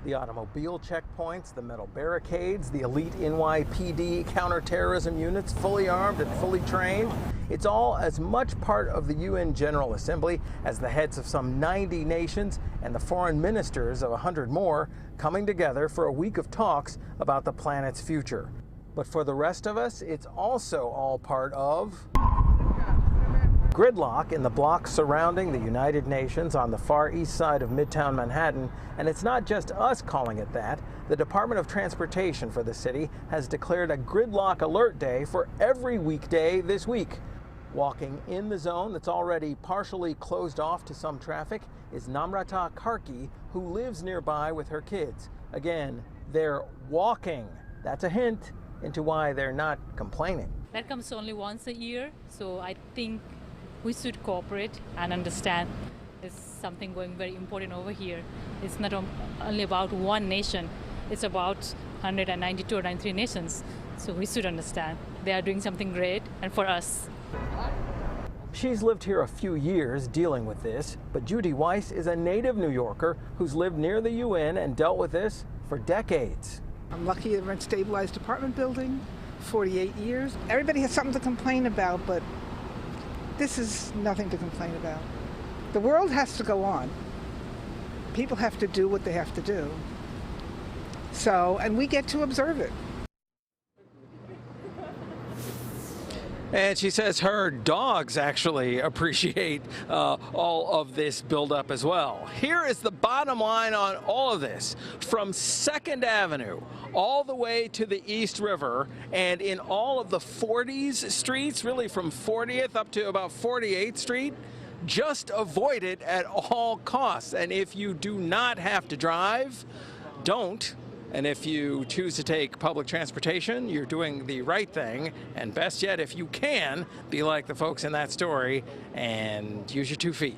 The automobile checkpoints, the metal barricades, the elite NYPD counterterrorism units fully armed and fully trained. It's all as much part of the UN General Assembly as the heads of some 90 nations and the foreign ministers of 100 more coming together for a week of talks about the planet's future. But for the rest of us, it's also all part of gridlock in the blocks surrounding the United Nations on the far east side of Midtown Manhattan, and it's not just us calling it that. The Department of Transportation for the city has declared a gridlock alert day for every weekday this week. Walking in the zone that's already partially closed off to some traffic is Namrata Karki, who lives nearby with her kids. Again, they're walking. That's a hint into why they're not complaining. That comes only once a year, so I think we should cooperate and understand there's something going very important over here. It's not only about one nation, it's about 192 or 93 nations. So we should understand they are doing something great, and for us. She's lived here a few years dealing with this, but Judy Weiss is a native New Yorker who's lived near the UN and dealt with this for decades. I'm lucky to rent a stabilized apartment building, 48 years. Everybody has something to complain about, but this is nothing to complain about. The world has to go on. People have to do what they have to do. And we get to observe it. And she says her dogs actually appreciate all of this buildup as well. Here is the bottom line on all of this. From 2nd Avenue all the way to the East River, and in all of the 40s streets, really from 40th up to about 48th Street, just avoid it at all costs. And if you do not have to drive, don't. And if you choose to take public transportation, you're doing the right thing. And best yet, if you can, be like the folks in that story and use your 2 feet.